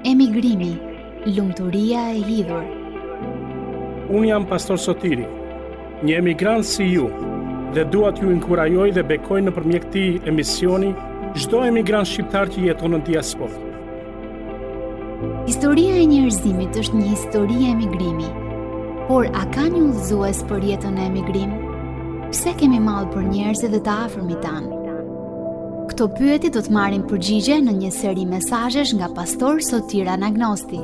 Emigrimi, lumturia e hidhur. Unë jam pastor Sotiri, një emigrant si ju, dhe dua t'ju inkurajoj dhe bekoj nëpërmjet këtij emisioni çdo emigrant shqiptar që jeton në diasporë. Historia e njerëzimit është një histori e emigrimi. Por a ka një udhëzues për jetën e emigrim? Pse kemi mall për njerëzit dhe të afërmit tanë? Këto pyetje do të marrin përgjigje në një seri mesazhesh nga pastor Sotir Anagnosti.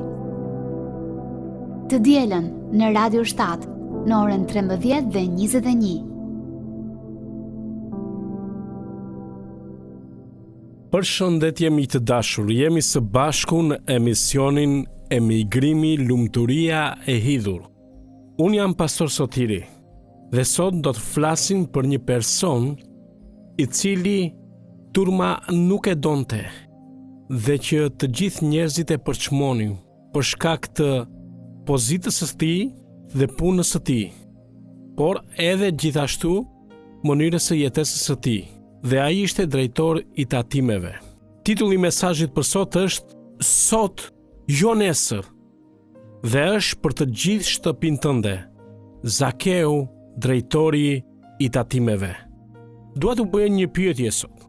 Të dielën në Radio 7 në orën 13 dhe 21. Përshëndetje miq të dashur, jemi së bashku në emisionin Emigrimi, lumturia e hidhur. Unë jam pastor Sotiri dhe sot do të flasim për një person i cili turma nuk e donte dhe që të gjithë njerëzit e përçmonin për shkak të pozitës së tij dhe punës së tij, por edhe gjithashtu mënyrës së jetesës së tij, dhe ai ishte drejtor i tatimeve. Titulli i mesazhit për sot është Sot, jo nesër, dhe është për të gjithë shtëpinë tënde. Zakeu, drejtori i tatimeve. Dua t'u bëj një pyetje sot.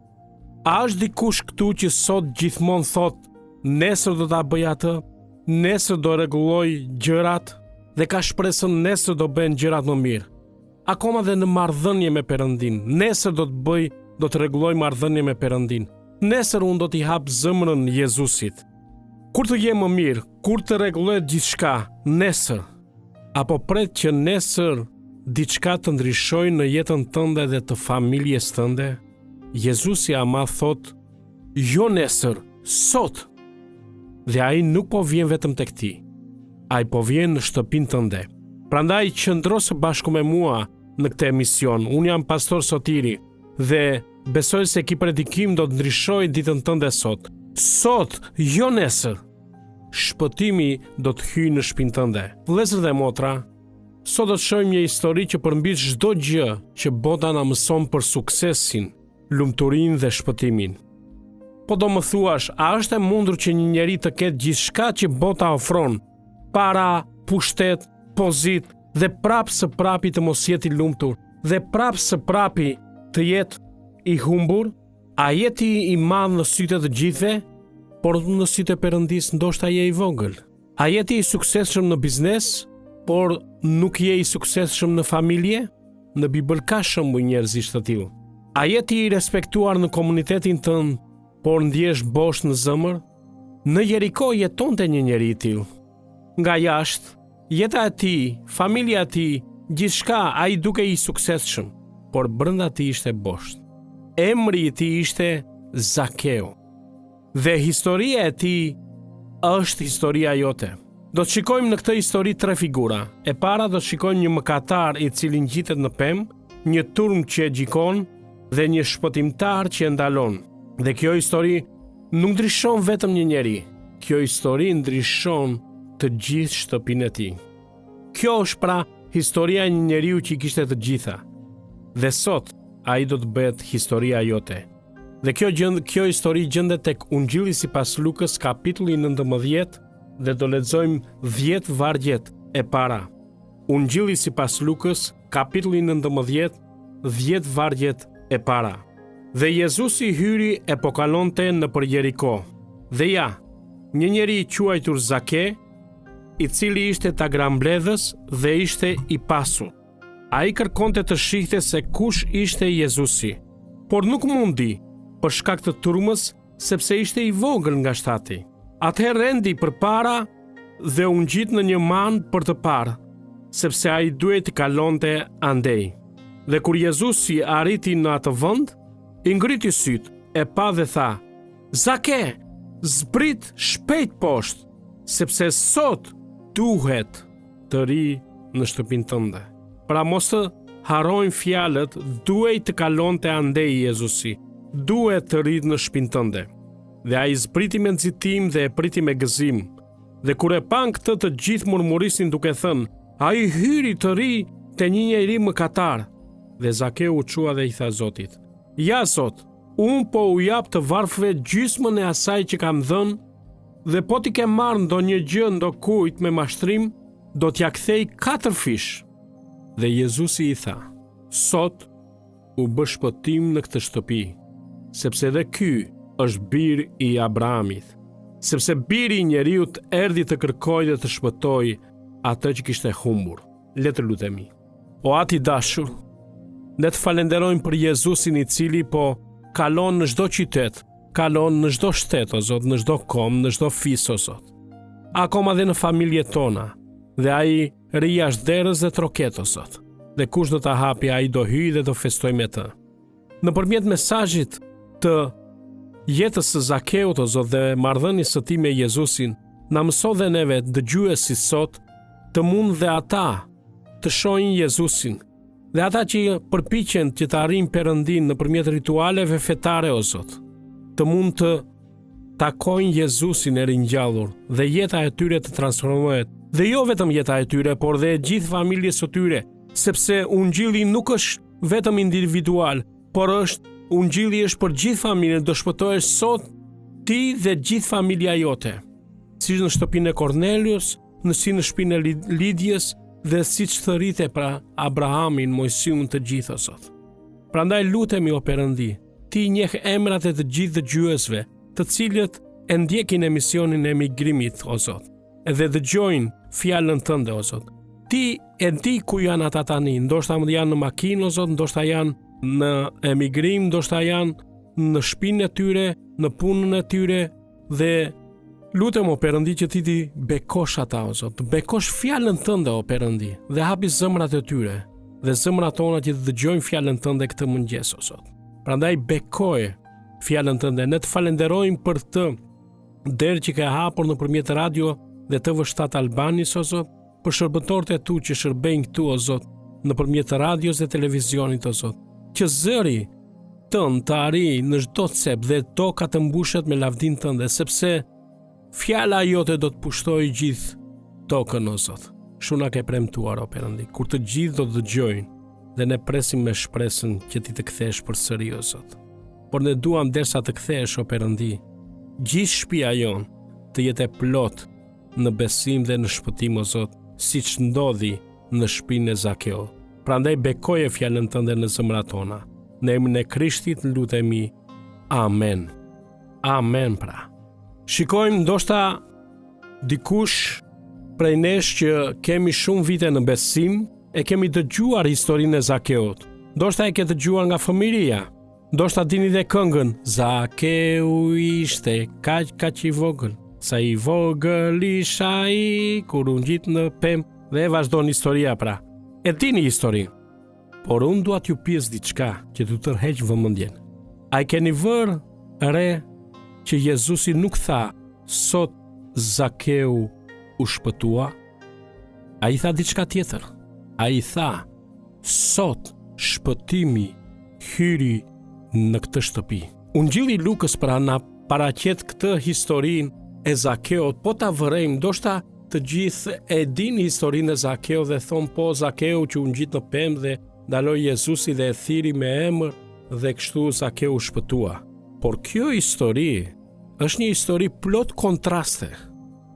A është dikush këtu që sot gjithmonë thot, nesër do ta bëj atë, nesër do rregulloj gjërat dhe ka shpresën nesër do bëhen gjërat më mirë? Akoma dhe në marrëdhënie me Perëndin, nesër do të bëj, do të rregulloj marrëdhënie me Perëndin. Nesër unë do t'i hap zemrën Jezusit. Kur të jem më mirë, kur të rregullohet gjithçka, nesër. Apo pret që nesër diçka të ndryshojë në jetën tënde dhe të familjes tënde? Jezusi ama thot, jo nesër, sot. Dhe ai nuk po vjen vetëm tek ti. Ai po vjen në shtëpinë tënde. Prandaj qëndro së bashku me mua në këtë emision. Unë jam pastor Sotiri dhe besoj se ky predikim do të ndryshojë ditën tënde sot. Sot, jo nesër. Shpëtimi do të hyjë në shtëpinë tënde. Vëllezër dhe motra, sot do të shohim një histori që përmbyt çdo gjë që bota na mëson për suksesin, lumturinë dhe shpëtimin. Po do më thuash, a është e mundur që një njeri të ketë gjithçka që bota ofron, para, pushtet, pozit, dhe prapë së prapi të mos jetë i lumtur, dhe prapë së prapi të jetë i humbur? A jeti i madh në sytë të gjithëve, por në sytë e Perëndis ndoshta je i vogël? A jeti i suksesshëm në biznes, por nuk je i suksesshëm në familje? Në Bibël ka shembuj njerëzish të tillë. A jeti i respektuar në komunitetin tënd, por ndjesh bosh në zemër? Në Jeriko jetonte një njeri i tillë. Nga jashtë, jeta e tij, familja e tij, gjithçka ai duke i suksesshëm, por brenda tij ishte bosh. Emri i tij ishte Zakeu. Dhe historia e tij është historia jote. Do të shikojmë në këtë histori 3 figura. E para do të shikojmë një mëkatar i cili ngjitet në pemë, një turm që e gjikon dhe një shpëtimtar që e ndalon. Dhe kjo histori nuk ndryshon vetëm një njeri. Kjo histori ndryshon të gjithë shtëpinë e tij. Kjo është pra historia e një njeriu që i kishte të gjitha. Dhe sot ai do të bëhet historia jote. Dhe kjo histori gjendet tek Ungjilli sipas Lukës kapitulli 19 dhe do lexojmë 10 vargjet e para. Ungjilli sipas Lukës kapitulli 19, 10 vargjet e para. Dhe Jezusi hyri e po kalonte nëpër Jeriko. Dhe ja, një njeri i quajtur Zake, i cili ishte tagrambledhës dhe ishte i pasur. Ai kërkonte të shihte se kush ishte Jezusi, por nuk mundi për shkak të turmës, sepse ishte i vogël nga shtati. Atëherë rendi përpara dhe u ngjit në një man për të parë, sepse ai duhej të kalonte andej. Dhe kur Jezusi arriti në atë vend, i ngriti syt, e pa dhe tha, Zake, zbrit shpejt poshtë, sepse sot duhet të ri në shtëpinë tënde. Pra mos të harrojnë fjalët, duhej të kalonte andej Jezusi, duhet të ri në shtëpinë tënde. Dhe ai zbriti me nxitim dhe e priti me gëzim. Dhe kur e pan këtë, të gjithë murmurisin duke thënë, ai hyri të ri te një njeri mëkatar. Dhe Zakeu u çua dhe i tha Zotit, ja Zot, unë po u jap të varfëve gjysmën e asaj që kam dhënë, Dhe po ti ke marrë ndonjë gjë ndokujt me mashtrim, do t'ja kthej 4 fish. Dhe Jezusi i tha: sot u bë shpëtim në këtë shtëpi, sepse edhe ky është bir i Abrahamit, sepse biri i njeriut erdhi të kërkojë dhe të shpëtojë atë që kishte humbur. Le të lutemi. O Ati dashur, ne të falenderojmë për Jezusin i cili po kalon në çdo qytet, kalon në çdo shtet, o Zot, në çdo kom, në çdo fis, o Zot. Akoma dhe në familjet tona, dhe ai ri jashtë derës dhe troket, o Zot. Dhe kush do ta hapi, ai do hyjë dhe do festojë me të. Nëpërmjet mesazhit të jetës së Zakeut, o Zot, dhe marrëdhënies së tij me Jezusin, na mëso dhe neve dëgjuesi sot të mund dhe ata të shohin Jezusin, dhe ata që përpiqen që të arrijnë Perëndin nëpërmjet ritualeve fetare, o Zot, të mund të takojnë Jezusin e ringjallur dhe jeta e tyre të transformohet, dhe jo vetëm jeta e tyre, por dhe e gjithë familjes së tyre, sepse ungjilli nuk është vetëm individual, por ungjilli është për gjithë familjen. Do shpëtohesh sot ti dhe gjithë familja jote, si në shtëpinë e Kornelius, si në shtëpinë e Lidjes, dhe siç thërrite pra Abrahamin, Mojsiun, të gjithë, o Zot. Prandaj lutemi, o Perëndi, ti njeh emrat e të gjithë dëgjuesve, të cilët e ndjekin emisionin e emigrimit, o Zot, edhe dëgjojnë fjalën tënde, o Zot. Ti e di ku janë ata tani, ndoshta janë në makinë, o Zot, ndoshta janë në emigrim, ndoshta janë në shtëpinë e tyre, në punën e tyre, dhe lutem, o Perëndi, që ti bekosh ata, o Zot, bekosh fjalën tënde, o Perëndi, dhe hapi zemrat e tyre, dhe zemrat tona që të dëgjojnë fjalën tënde këtë mëngjes, o Zot. Prandaj bekoje fjalën tënde. Ne të falenderojmë për të derë që ka hapur nëpërmjet radio dhe TV7 Albanis, o Zot, për shërbëtorët e tu që shërbejnë këtu, o Zot, nëpërmjet radios dhe televizionit, o Zot, që zëri tënd të arrijë në çdo cep dhe toka të mbushet me lavdin tënde, sepse fjala jote do të pushtojë gjithë tokën, o Zot. Shuna ke premtuar, o Perëndi, kur të gjithë do të dëgjojnë, dhe ne presim me shpresën që ti të kthesh përsëri, o Zot. Por ne duam derisa të kthesh, o Perëndi, gjithë shtëpia jon të jetë e plot në besim dhe në shpëtim, o Zot, siç ndodhi në shtëpinë e Zakeut. Prandaj bekoje fjalën tënde në zemrat tona. Në emrin e Krishtit lutemi. Amen. Amen, pra. Shikojmë, ndoshta dikush prej nesh që kemi shumë vite në besim, e kemi dëgjuar historinë e Zakeut. Ndoshta e ke dëgjuar nga fëmijëria. Ndoshta dini dhe këngën Zakeu ishte kaq i vogël, sa i vogël isha ai kur u ngjit në pemë, dhe vazhdon historia pra. E dini historinë. Por unë dua t'ju pyes diçka që t'ju tërheq vëmendjen. A i keni vërë re që Jezusi nuk tha sot Zakeu u shpëtua? A i tha diçka tjetër. A i tha sot shpëtimi hyri në këtë shtëpi. Ungjilli Lukës pra na paraqet këtë historinë e Zakeut. Po ta vërejmë, ndoshta të gjithë e din historinë e Zakeut dhe thon po Zakeu që u ngjit në pemë dhe ndaloi Jezusi dhe e thiri me emër dhe kështu Zakeu shpëtua. Por kjo histori është një histori plot kontraste.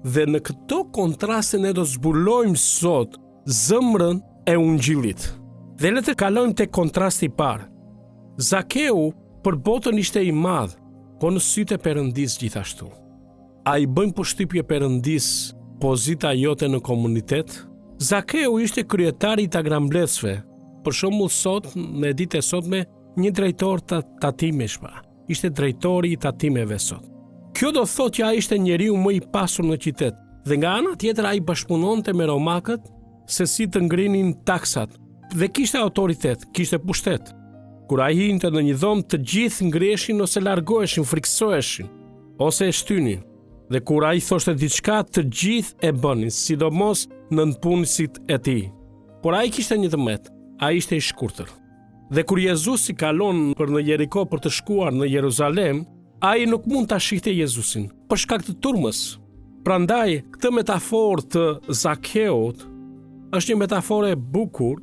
Dhe në këto kontraste ne do zbulojmë sot zemrën e ungjillit. Dhe le të kalojmë te kontrasti i parë. Zakeu për botën ishte i madh, po në sytë e Perëndis gjithashtu. A i bën përshtypje Perëndis pozita jote në komunitet? Zakeu ishte kryetari i tagramblecëve. Për shembull sot, në ditën e sotme, një drejtor tatimesh pra. Ishte drejtori i tatimeve sot. Kjo do thotë që ai ishte njeriu më i pasur në qytet. Dhe nga ana tjetër ai bashkëpunonte me romakët se si të ngrinin taksat. Dhe kishte autoritet, kishte pushtet. Kur ai hinte në një dhomë, të gjithë ngriheshin ose largoheshin, friksoheshin ose e shtynin. Dhe kur ai thoshte diçka, të gjithë e bënin, sidomos nënpunësit e tij. Por ai kishte një tëmet, ai ishte i shkurtër. Dhe kur Jezusi kalon për në Jeriko për të shkuar në Jeruzalem, ai nuk mund ta shihte Jezusin për shkak të turmës. Prandaj, këtë metaforë të Zakeut është një metaforë e bukur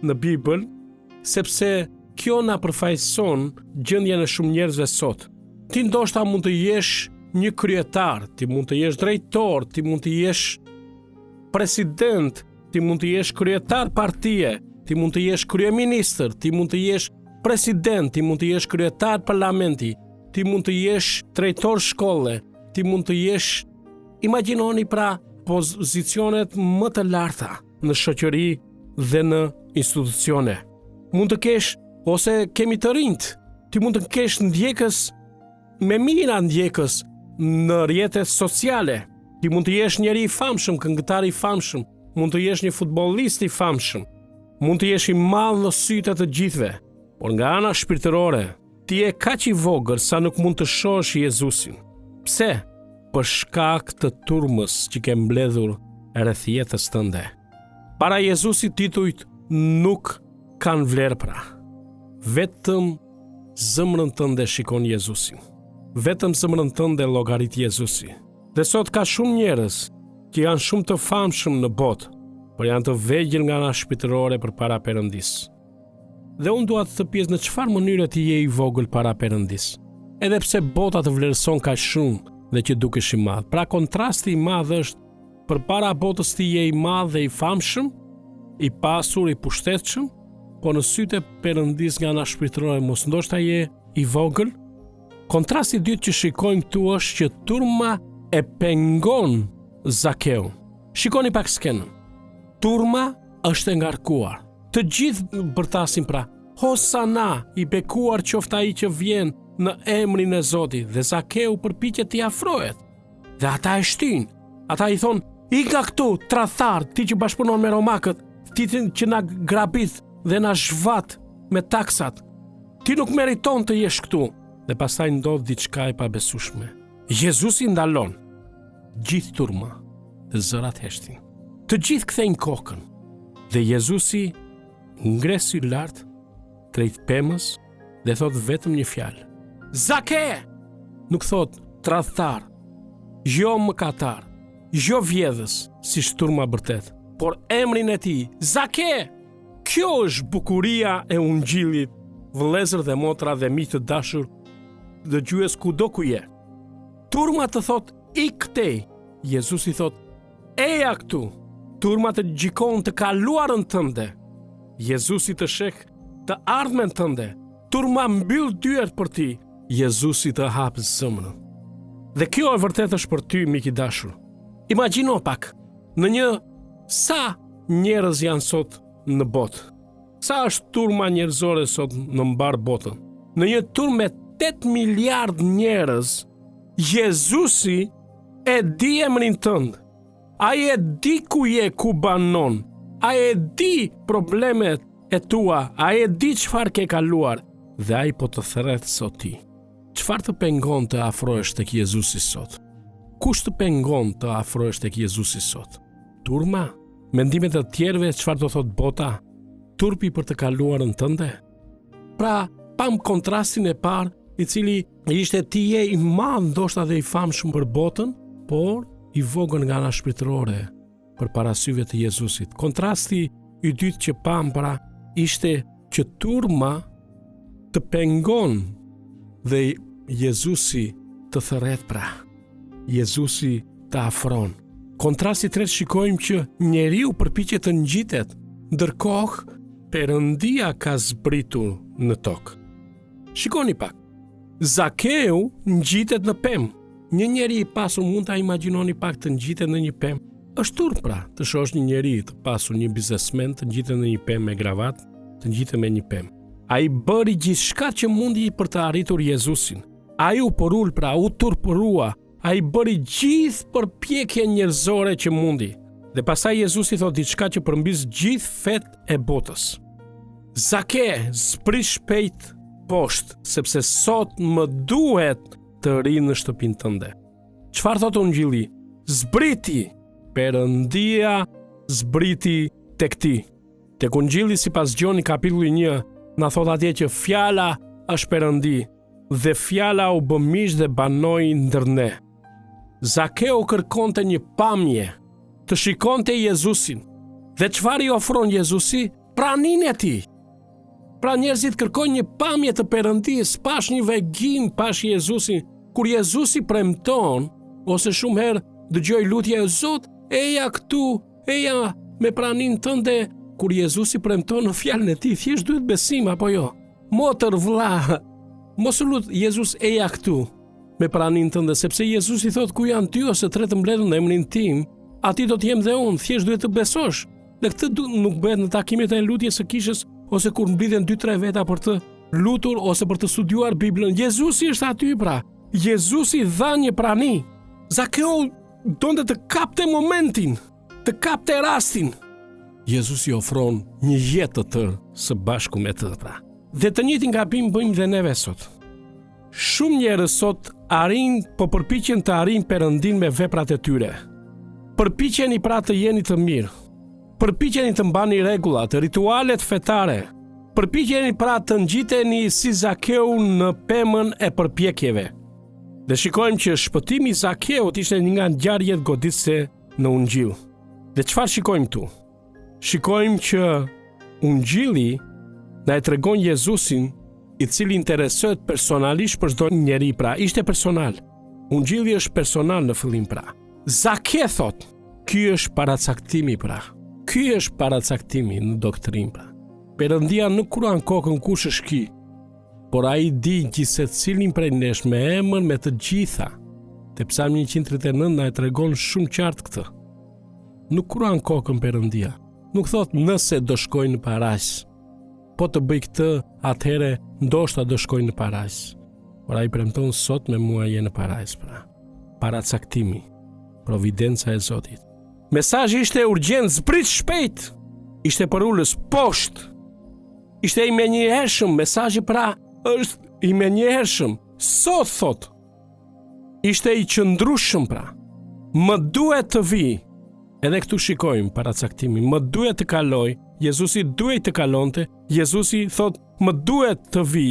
në Bibël, sepse kjo na përfaqëson gjendjen e shumë njerëzve sot. Ti ndoshta mund të jesh një kryetar, ti mund të jesh drejtor, ti mund të jesh president, ti mund të jesh kryetar partie, ti mund të jesh kryeministër, ti mund të jesh president, ti mund të jesh kryetar parlamenti, ti mund të jesh drejtor shkolle, ti mund të jesh, imagjinoni pra pozicionet më të larta në shoqëri dhe në institucione. Mund të kesh, ose kemi të rinjt, ti mund të kesh ndjekës me mira ndjekës në rrjetet sociale. Ti mund të jesh njeri i famshëm, këngëtar i famshëm, mund të jesh një futbollist i famshëm, mund të jesh i madh në sytë të gjithëve, por nga ana shpirtërore, ti je kaq i vogël sa nuk mund të shohësh Jezusin. Pse? Për shkak të turmës që ke mbledhur rreth jetës tënde. Para Jezusit titujt nuk kanë vlerë pra. Vetëm zemrën tënde shikon Jezusin. Vetëm zemrën tënde llogarit Jezusi. Dhe sot ka shumë njerëz që janë shumë të famshëm në botë, por janë të vegjël nga ana shpirtërore përpara Perëndis. Dhe unë dua të pyes në çfarë mënyre ti je i vogël para Perëndis. Edhe pse bota të vlerëson kaq shumë dhe që dukesh i madh. Pra kontrasti i madh është përpara botës ti je i madh dhe i famshëm, i pasur, i pushtetshëm, po në sytë e Perëndis nga ana shpirtërore mos ndoshta je i vogël. Kontrasti i dytë që shikojmë këtu është që turma e pengon Zakeun. Shikoni pak skenën. Turma është e ngarkuar. Të gjithë bërtasin pra, Hosana, i bekuar qoftë ai që vjen në emrin e Zotit, dhe Zakeu përpiqet t'i afrohet. Dhe ata e shtin. Ata i thon, "Ika këtu, tradhtar, ti që bashkëpunon me romakët, ti që na grabit dhe na zhvat me taksat. Ti nuk meriton të jesh këtu." Dhe pastaj ndodh diçka e pabesueshme. Jezusi ndalon. Gjithë turma dhe zërat heshtin. Të gjithë kthejnë kokën. Dhe Jezusi ngres sy lart drejt pemës dhe thot vetëm një fjalë. Zake! Nuk thot tradhtar, jo mëkatar, jo vjedhës, si turma bërtet, por emrin e tij, Zake! Kjo është bukuria e ungjillit, vëllezër dhe motra dhe miq të dashur, dëgjues kudo ku je. Turma të thot, "I këtej." Jezusi thot, "Eja këtu." Turma të gjikon të kaluarën tënde. Jezusi të sheh të ardhmen tënde. Turma mbyll dyert për ti. Jezusi të hap zemrën. Dhe kjo e vërtet është për ty, mik i dashur. Imagjino pak, në një sa njerëz janë sot në botë. Sa është turma njerëzore sot në mbar botën? Në një turmë me 8 miliard njerëz, Jezusi e di emrin tënd. Ai e di ku je, ku banon. Ai e di problemet e tua, ai e di çfarë ke kaluar dhe ai po të thret sot ti. Çfarë të pengon të afrohesh tek Jezusi sot? Kush të pengon të afrohesh tek Jezusi sot? Turma? Mendimet e tjerëve, çfarë do thot bota? Turpi për të kaluarën tënde? Pra, pam kontrastin e parë, i cili ishte ti je i madh ndoshta dhe i famshëm për botën, por i vogël nga ana shpirtërore përpara syve të Jezusit. Kontrasti i dytë që pam pra ishte që turma të pengon dhe Jezusi të thërret pra. Jezusi të afron. Kontrasti i tretë shikojmë që njeriu përpiqet të ngjitet, ndërkohë Perëndia ka zbritur në tokë. Shikoni pak. Zakeu ngjitet në pemë. Një njeri i pasur mund ta imagjinoni pak të ngjitet në një pemë. Është turp pra, të shohësh një njeri të pasur, një biznesmen të ngjitet në një pemë me gravatë, të ngjitet me një pemë. Ai bëri gjithçka që mundi për të arritur Jezusin. Ai u porul pra, u turpërua. Ai bëri gjithë përpjekje njerëzore që mundi. Dhe pastaj Jezusi thot diçka që përmbys gjithë fet e botës. Zake, zbrit shpejt poshtë, sepse sot më duhet të ri në shtëpinë tënde. Çfarë thot Ungjilli? Zbriti, Perëndia zbriti tek ti. Tek Ungjilli sipas Gjoni kapitulli 1 na thot atje që fjala është Perëndi dhe fjala u bë mish dhe banoi ndër ne. Zakeu kërkonte një pamje, të shikonte Jezusin. Dhe çfarë i ofron Jezusi? Praninë e tij. Pra njerëzit kërkojnë një pamje të Perëndisë, pash një vegim, pash Jezusin, Kur Jezusi premton, ose shumë herë dëgjoj lutje e Zot, eja këtu, eja me pranin tënde, kur Jezusi premton në fjalën e tij, thjesht duhet besim apo jo? Motër, vlla, mos u lut Jezus eja këtu me pranin tënde, sepse Jezusi thot ku janë 2 ose 3 të mbledhur në emrin tim, aty do të jem dhe unë, thjesht duhet të besosh. Dhe këtë nuk bëhet në takimet e lutjes së kishës ose kur mblidhen 2-3 veta për të lutur ose për të studiuar Biblën. Jezusi është aty pra. Jezusi dha një prani. Zakeu donte të kapte momentin, të kapte rastin. Jezusi ofron një jetë të tërë së bashku me të pra. Dhe të njëjtin gabim bëjmë dhe neve sot. Shumë njerëz sot përpiqen të arrijnë Perëndin me veprat e tyre. Përpiqeni pra të jeni të mirë. Përpiqeni të mbani rregullat, ritualet fetare. Përpiqeni pra të ngjiteni si Zakeu në pemën e përpjekjeve. Dhe shikojmë që shpëtimi i Zakeut ishte një nga ngjarjet goditëse në Ungjil. Dhe çfarë shikojmë tu? Shikojmë që Ungjilli na e tregon Jezusin i cili interesohet personalisht për çdo njeri pra, ishte personal. Ungjilli është personal në fillim pra. Zake thot, ky është paracaktimi pra. Ky është paracaktimi në doktrinë pra. Perëndia nuk kruan kokën kush është ky, por ai di që secilin prej nesh me emër me të gjitha. Te Psalmi 139 na e tregon shumë qartë këtë. Nuk kruan kokën Perëndia. Nuk thot nëse do shkojnë në paraqs. Po të bëj këtë, atëhere ndoshta do shkojnë në paraqs. Por ai premton sot me mua je në paraqs pra. Paracaktimi, providenca e Zotit. Mesazhi ishte urgjent, zbrit shpejt. Ishte për ulës poshtë. Ishte i menjëhershëm, mesazhi pra është i menjëhershëm. Sot thot. Ishte i qëndrueshëm pra. Më duhet të vi. Edhe këtu shikojmë paracaktimin. Më duhet të kaloj. Jezusi duhet të kalonte. Jezusi thot, më duhet të vi.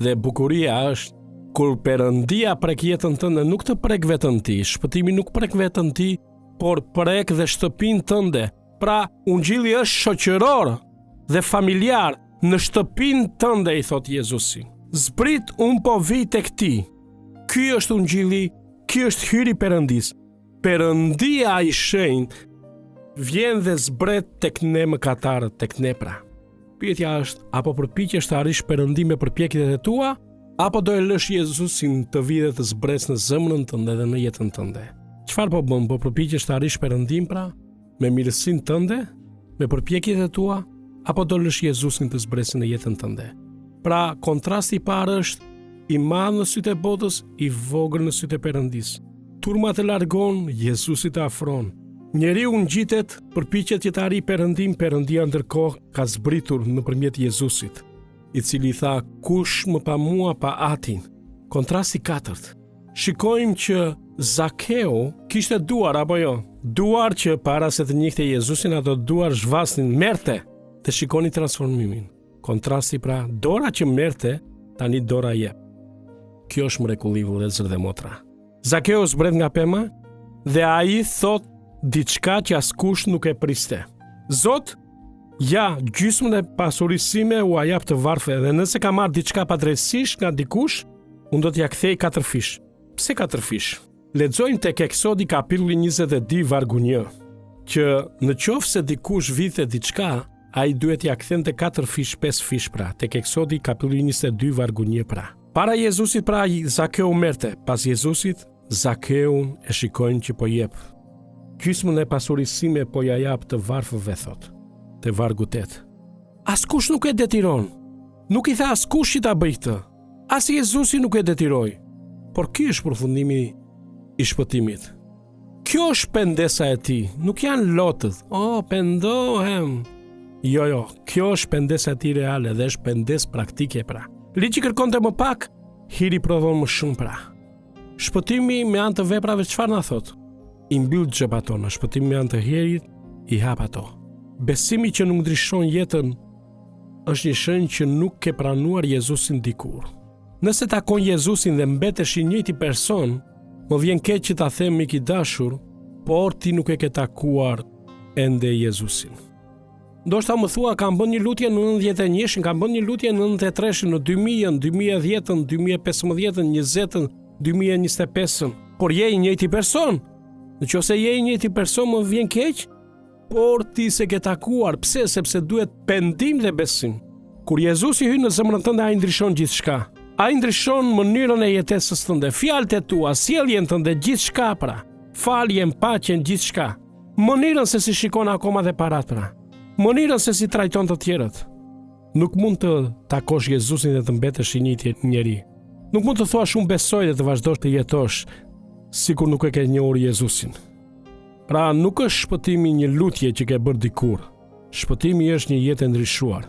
Dhe bukuria është kur Perëndia prek jetën tënde, nuk të prek veten ti. Shpëtimi nuk prek veten ti, por prek dhe shtëpinë tënde. Pra, Ungjilli është shoqëror dhe familjar në shtëpinë tënde, i thot Jezusi. Zbrit unë po vi tek ti. Ky është Ungjilli, ky është hyri Perëndis. Perëndia i shenjtë vjen dhe zbret tek ne mëkatarët, tek ne pra. Pyetja është, apo përpiqesh të arrish Perëndin me përpjekjet e tua, apo do e lësh Jezusin të vijë dhe të zbresë në zemrën tënde dhe në jetën tënde? Çfarë po bën? Po përpiqesh të arrish Perëndin pra, me mirësinë tënde, me përpjekjet e tua, apo do lësh Jezusin të zbresë në jetën tënde? Pra, kontrasti i parë është i madh në sytë e botës, i vogël në sytë e Perëndis. Turma të largon, Jezusi të afron. Njeriu ngjitet, përpiqet që të arrijë Perëndin, Perëndia ndërkohë ka zbritur nëpërmjet Jezusit, i cili tha, kush më pa mua pa atin. Kontrasti 4. Shikojmë që Zakeu kishte duar apo jo? Duar që para se të njihte Jezusin, ato duar zhvasnin, merte. Të shikoni transformimin. Kontrasti pra, dora që merte, tani dora jep. Kjo është mrekulli vëllezër dhe motra. Zakeu zbret nga pema dhe ai thot diçka që askush nuk e priste. Zot, ja, gjysmën e pasurisime u a jap të varfëve, dhe nëse ka marrë diçka padrejtësisht nga dikush, unë do t'ja kthej 4 fish. Pse 4 fish? Lexojmë tek Eksodi kapitulli 22 vargu 1, që në qoftë se dikush vite diçka, ai duhet t'ja kthente 4 fish, 5 fish pra. Tek Eksodi kapitulli 22 vargu 1 pra. Para Jezusit pra Zakeu merte, pas Jezusit Zakeun e shikojnë që po jep. Gjysmën e pasurisime po ja jap të varfëve, thot. Te vargu 8. Askush nuk e detiron. Nuk i tha askush që ta bëj këtë. As Jezusi nuk e detiroi. Por ky është përfundimi i shpëtimit. Kjo është pendesa e tij, nuk janë lotët. Pendohem. Jo, kjo është pendesa e tij reale dhe është pendes praktike pra. Ligji kërkonte më pak, hiri prodhon më shumë pra. Shpëtimi me anë të veprave çfarë na thot? I mbyll xhepat tona, shpëtimi me anë të hirit i hap ato. Besimi që nuk ndryshon jetën është një shenjë që nuk ke pranuar Jezusin dikur. Nëse takon Jezusin dhe mbetesh i njëjti person, më vjen keq që ta them mik i dashur, por ti nuk e ke takuar ende Jezusin. Ndoshta më thua, kam bën një lutje në 91-shin, kam bën një lutje në 93-shin, në 2000-ën, 2010-ën, 2015-ën, 20-ën, 2025-ën, por je i njëjti person. Nëse je i njëjti person, më vjen keq, por ti se ke takuar. Pse? Sepse duhet pendim dhe besim. Kur Jezusi hyn në zemrën tënde, ai ndryshon gjithçka. Ai ndryshon mënyrën e jetesës tënde, fjalët e tua, sjelljen tënde, gjithçka pra. Faljen, paqen, gjithçka. Mënyrën se si shikon akoma dhe parat pra. Mënyrën se si trajton të tjerët. Nuk mund të takosh Jezusin dhe të mbetesh i njëjti njeri. Nuk mund të thuash unë besoj dhe të vazhdosh të jetosh sikur nuk e ke njohur Jezusin. Pra nuk është shpëtimi një lutje që ke bërë dikur. Shpëtimi është një jetë e ndryshuar.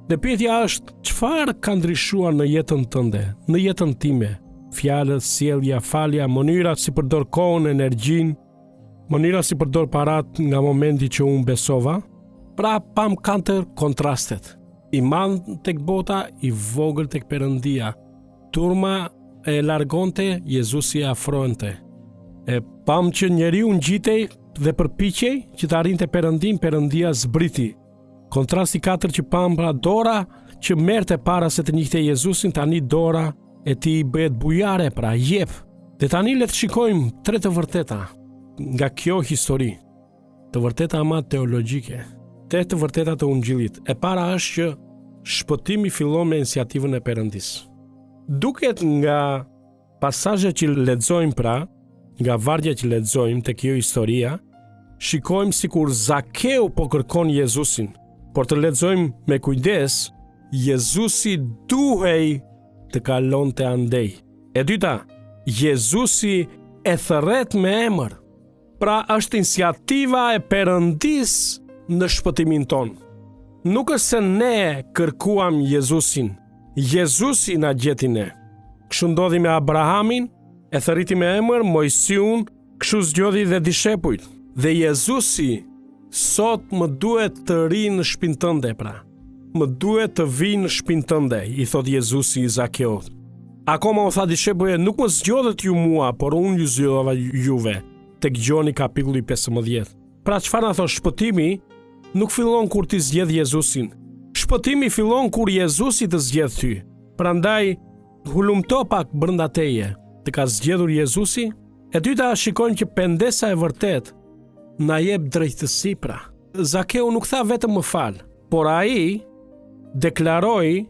Dhe pyetja është, çfarë ka ndryshuar në jetën tënde, në jetën time? Fjalët, sjellja, falja, mënyra si përdor kohën, energjinë, mënyra si përdor parat nga momenti që unë besova? Pra pam kantër kontrastet. I madh tek bota, i vogël tek Perëndia. Turma e largonte, Jezusi e afronte. E pam që njeriu ngjitej dhe përpiqej që të arrinte Perëndin, Perëndia zbriti. Kontrasti 4 që pam pra dora që merrte para se të njihte Jezusin, tani dora e tij bëhet bujare, pra jep. Dhe tani le të shikojmë 3 të vërteta nga kjo histori. Të vërteta ama teologjike. 3 të vërteta të Ungjillit. E para është që shpëtimi fillon me iniciativën e Perëndis. Duket nga pasazhet që lexojmë pra, nga vargja që lexojmë tek kjo historia, shikojmë sikur Zakeu po kërkon Jezusin. Por të lexojmë me kujdes, Jezusi duhej të kalonte andej. E dyta, Jezusi e thërret me emër. Pra është iniciativa e Perëndis në shpëtimin ton. Nuk është se ne kërkuam Jezusin, Jezusi na gjeti ne. Kështu ndodhi me Abrahamin, e thërriti me emër, Mojsiun, kështu zgjodhi dhe dishepujt. Dhe Jezusi sot më duhet të ri në shtëpinë tënde pra. Më duhet të vi në shtëpinë tënde, i thot Jezusi i Zakeut. Akoma u tha dishepujve, nuk më zgjodhet ju mua, por unë ju zgjodhova juve. Tek Gjoni kapitulli 15. Pra çfarë na thon shpëtimi? Nuk fillon kur ti zgjedh Jezusin. Shpëtimi fillon kur Jezusi të zgjedh ty. Prandaj hulumto pak brenda teje. Të ka zgjedhur Jezusi? E dyta, shikojmë që pendesa e vërtet na jep drejtësi pra. Zakeu nuk tha vetëm më fal, por ai deklaroi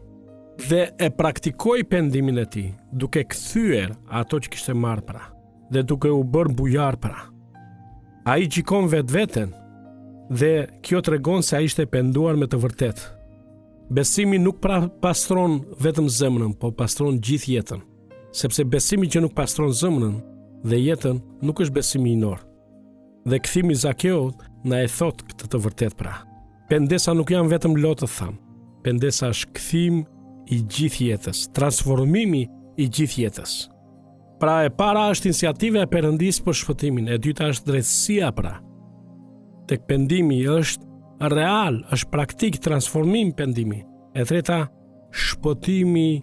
dhe e praktikoi pendimin e tij, duke kthyer ato që kishte marrë pra, dhe duke u bërë bujar pra. Ai gjikon vetveten dhe kjo tregon se ai ishte penduar me të vërtetë. Besimi nuk pastron vetëm zemrën, po pastron gjithë jetën. Sepse besimi që nuk pastron zemrën dhe jetën nuk është besimi i norë. Dhe kthimi i Zakeut na e thot këtë të vërtet pra. Pendesa nuk janë vetëm lotë tham. Pendesa është kthim i gjithë jetës, transformimi i gjithë jetës. Pra e para është iniciativa e Perëndis për shpëtimin, e dyta është drejtësia pra. Tek pendimi është real, është praktik, transformim pendimi. E treta, shpëtimi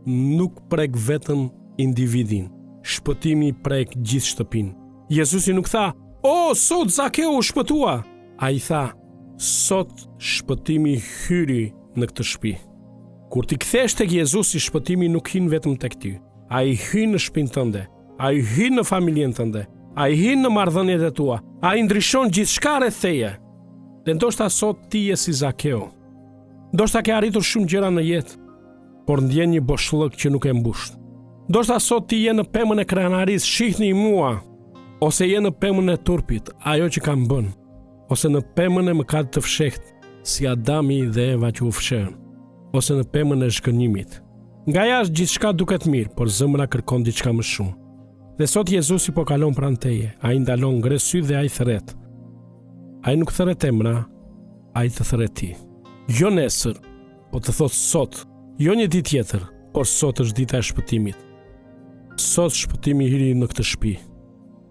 nuk prek vetëm individin. Shpëtimi prek gjithë shtëpinë. Jezusi nuk tha, "O, sot Zakeu shpëtua." Ai tha, "Sot shpëtimi hyri në këtë shtëpi." Kur ti kthesh tek Jezusi, shpëtimi nuk hyn vetëm tek ty. Ai hyn në shtëpinë tënde, ai hyn në familjen tënde, ai hyn në marrëdhëniet e tua, ai ndryshon gjithçka rreth teje. Dhe ndoshta sot ti je si Zakeu. Ndoshta ke arritur shumë gjëra në jetë, por ndjen një boshllëk që nuk e mbush. Ndoshta sot ti je në pemën e krenarisë, shihni mua, ose je në pemën e turpit, ajo që kam bën, ose në pemën e mëkatit të fshehtë, si Adami dhe Eva që u fshehën, ose në pemën e zhgënjimit. Nga jashtë gjithçka duket mirë, por zemra kërkon diçka më shumë. Dhe sot Jezusi po kalon pranë teje, ai ndalon ngre sy dhe ai thret. Ai nuk thret emra, ai të thret ti. Jo nesër, po të thot sot, jo një ditë tjetër, por sot është dita e shpëtimit. Sot shpëtimi hiri në këtë shtëpi.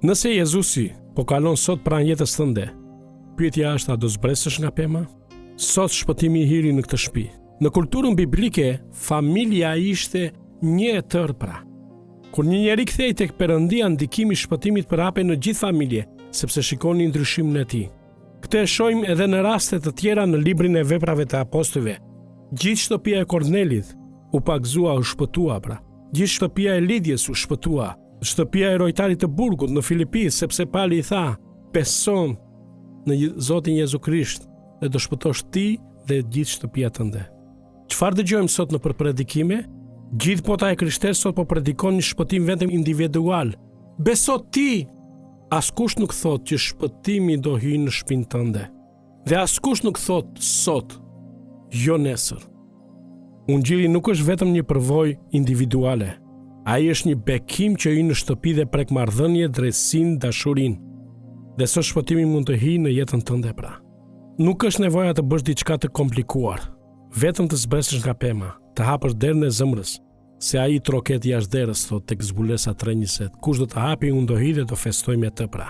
Nëse Jezusi po kalon sot pranë jetës tënde, pyetja është, a do zbresësh nga pema? Sot shpëtimi hiri në këtë shtëpi. Në kulturën biblike, familja ishte një e tërë pra. Kur një njeri kthej tek Perëndia, ndikimi i shpëtimit përhapej në gjithë familje, sepse shikoni ndryshimin e tij. Këtë e shohim edhe në raste të tjera në librin e Veprave të Apostujve. Gjithë shtëpia e Kornelit u pagzua, u shpëtua pra. Gjithë shtëpia e Lidjes u shpëtua, shtëpia e rojtarit të burgut në Filipi, sepse Pali i tha, beson në Zotin Jezu Krisht dhe do shpëtosh ti dhe gjithë shtëpia tënde. Çfarë dëgjojmë sot në predikime? Gjithë pota e krishterë sot po predikon një shpëtim vetëm individual. Beso ti! Askush nuk thot që shpëtimi do hyjë në shtëpinë tënde. Dhe askush nuk thot sot, jo nesër. Ungjilli nuk është vetëm një përvojë individuale. Ai është një bekim që hyn në shtëpi dhe prek marrëdhënie, drejtësinë, dashurinë. Dhe sot shpëtimi mund të hyjë në jetën tënde pra. Nuk është nevoja të bësh diçka të komplikuar. Vetëm të zbresësh nga pema, të hapësh derën e zemrës, se ai troket jashtë derës, thot tek Zbulesa 3:20. Kush do të hapi, unë do hy dhe do festoj me të pra.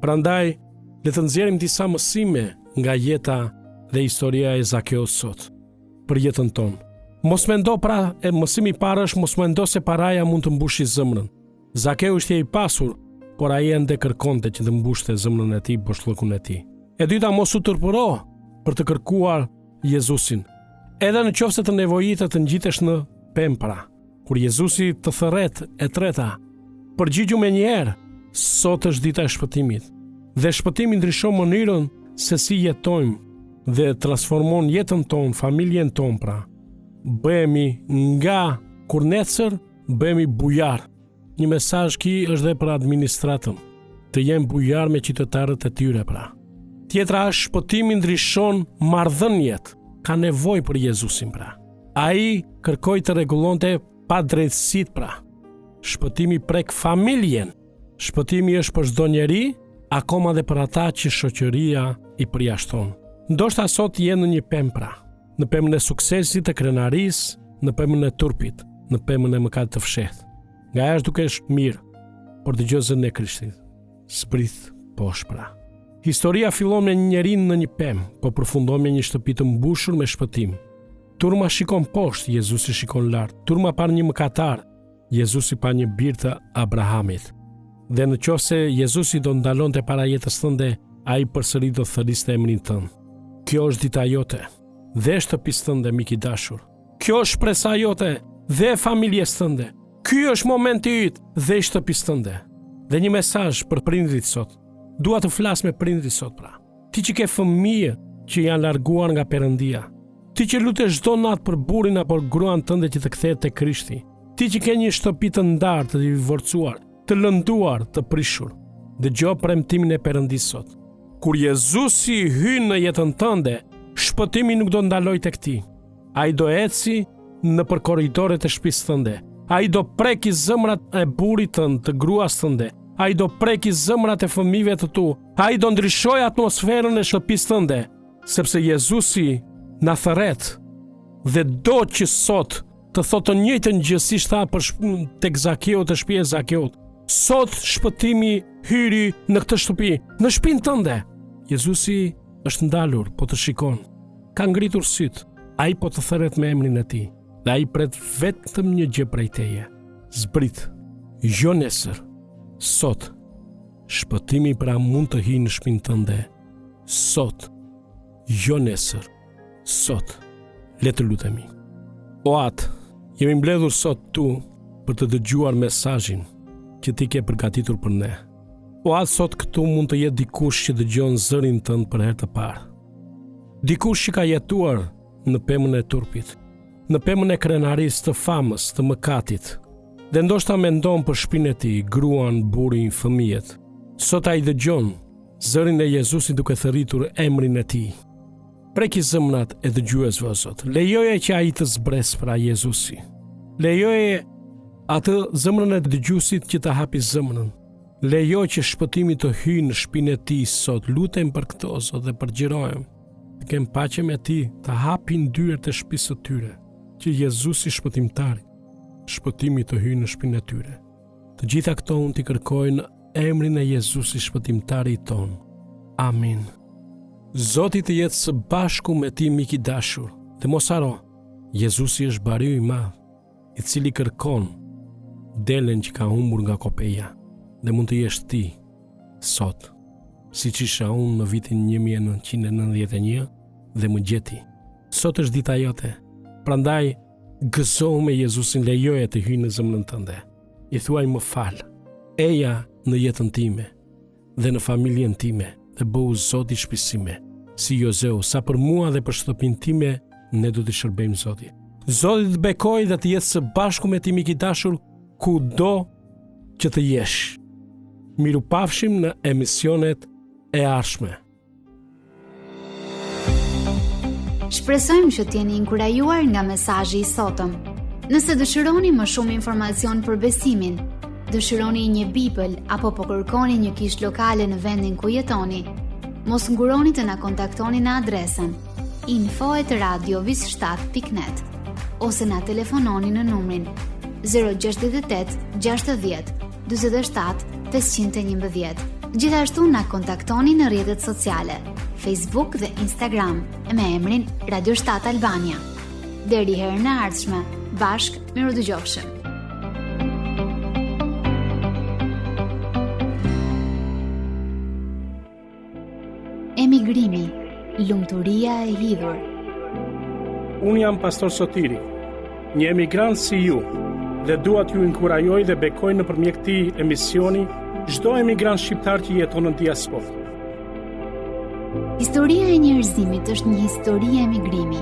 Prandaj, le të nxjerrim disa mësime nga jeta dhe historia e Zakeut sot për jetën tonë. Mos mendo pra, mësimi i parë është mos mendo se paraja mund të mbushë zemrën. Zakeu ishte i pasur, por ai ende kërkonte që të mbushte zemrën e tij, boshllëkun e tij. E dyta, mos u turpëro për të kërkuar Jezusin. Edhe në qoftë se të nevojitet të ngjitesh në pemë pra. Kur Jezusi të thërret, e treta, përgjigju menjëherë, sot është dita e shpëtimit. Dhe shpëtimi ndryshon mënyrën se si jetojmë dhe transformon jetën tonë, familjen tonë pra. Bëhemi nga kurnecër, bëhemi bujar. Një mesazh ki është dhe për administratën, të jenë bujar me qytetarët e tyre pra. Tjetra është shpëtimi ndryshon marrëdhëniet, ka nevojë për Jezusin pra. Ai kërkoi të rregullonte pa drejtësitë pra. Shpëtimi prek familjen. Shpëtimi është për çdo njeri, akoma dhe për ata që shoqëria i përjashton. Ndoshta sot je në një pemë pra, në pemën e suksesit, të krenarisë, në pemën e turpit, në pemën e mëkatit të fshehtë. Nga jashtë dukesh mirë, por dëgjoj zërin e Krishtit. Zbrit poshtë pra. Historia fillon me një njeri në një pemë, po përfundon me një shtëpi të mbushur me shpëtim. Turma shikon poshtë, Jezusi shikon lart. Turma pa një mëkatar, Jezusi pa një birë të Abrahamit. Dhe në qoftë se Jezusi do ndalonte para jetës tënde, ai përsëri do thërriste emrin tënd. Kjo është dita jote dhe shtëpisë tënde, mik i dashur. Kjo është shpresa jote dhe familjes tënde. Ky është momenti yt dhe shtëpisë tënde. Dhe një mesazh për prindrit sot. Dua të flas me prindrit sot pra. Ti që ke fëmijë që janë larguar nga Perëndia. Ti që lutesh çdo natë për burrin apo gruan tënde që të kthehet te Krishti. Ti që ke një shtëpi të ndarë, të divorcuar, të lënduar, të prishur. Dëgjoj premtimin e Perëndisë sot. Kur Jezusi hyn në jetën tënde, shpëtimi nuk do ndalojë tek ti. Ai do eci nëpër korridoret e shtëpisë tënde. Ai do preki zemrat e burrit tënd, të gruas tënde. Ai do preki zemrat e fëmijëve të tu. Ai do ndryshojë atmosferën e shtëpisë tënde, sepse Jezusi na thërret dhe do që sot të thotë të njëjtën gjë si tha për tek Zakeu, të shtëpia e Zakeut. Sot shpëtimi hyri në këtë shtëpi, në shtëpinë tënde. Jezusi është ndalur, po të shikon. Ka ngritur syt. Ai po të thërret me emrin e tij. Dhe ai pret vetëm një gjë prej teje. Zbrit. Jo nesër. Sot. Shpëtimi pra mund të hyjë në shtëpinë tënde. Sot. Jo nesër. Sot. Le të lutemi. O Atë, jemi mbledhur sot tu për të dëgjuar mesazhin që ti ke përgatitur për ne. O Atë, sot këtu mund të jetë dikush që dëgjon zërin tënd për herë të parë. Dikush që ka jetuar në pemën e turpit, në pemën e krenarisë, të famës, të mëkatit, dhe ndoshta mendon për shtëpinë e tij, gruan, burrin, fëmijët. Sot ai dëgjon zërin e Jezusit duke thërritur emrin e tij. Preki zemrat e dëgjuesve sot. Lejoje që ai të zbres pra Jezusi. Lejoje atë zemrën e dëgjuesit që të hapi zemrën. Lejo që shpëtimi të hyjë në shtëpinë e tij sot. Lutem për këtë sot dhe përgjirojmë. Të kem paqe me ti, të hapin dyert e shtëpisë së tyre, që Jezusi shpëtimtari, shpëtimi të hyjë në shtëpinë e tyre. Të gjitha këto unë t'i kërkoj në emrin e Jezusi shpëtimtari ton. Amin. Zoti të jetë së bashku me ti, mik i dashur, dhe mos haro, Jezusi është bariu i madh, i cili kërkon delen që ka humbur nga kopeja, dhe mund të jesh ti sot, siç isha unë në vitin 1991 dhe më gjeti. Sot është dita jote. Prandaj Gëzohu me Jezusin, lejoje të hyjë në zemrën tënde. I thuaj më fal. Eja në jetën time dhe në familjen time dhe bëu Zoti shpësime. Si Jozeu, sa për mua dhe për shtëpinë time, ne do të shërbejmë Zotit. Zoti të bekoj dhe të jetë së bashku me ti mik i dashur kudo që të jesh. Miru pafshim në emisionet e ardhshme. Shpresojmë që t'jeni inkurajuar nga mesazhi i sotëm. Nëse dëshironi më shumë informacion për besimin, dëshironi një Bibël apo po kërkoni një kishë lokale në vendin ku jetoni, mos nguroni të na kontaktoni në adresën info@radiovis7.net ose na telefononi në numrin 068 60 47 511. Gjithashtu na kontaktoni në rrjetet sociale, Facebook dhe Instagram me emrin Radio 7 Albania. Deri herën e ardhshme, bashkë miru dëgjofshëm. Emigrimi, lumturia e hidhur. Unë jam pastor Sotiri, një emigrant si ju, dhe dua t'ju inkurajoj dhe bekoj nëpërmjet këtij emisioni çdo emigrant shqiptar që jeton në diasporë. Historia e njerëzimit është një histori e emigrimi,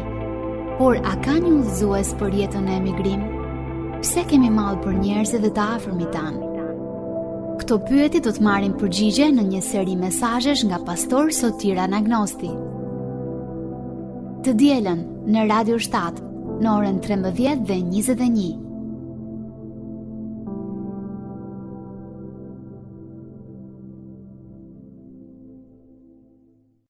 por a ka një udhëzues për jetën e emigrim? Pse kemi mall për njerëzit dhe të afërmit tanë? Këto pyetje do të marrin përgjigje në një seri mesazhesh nga pastor Sotir Anagnosti. Të dielën në Radio 7 në orën 13 dhe 21.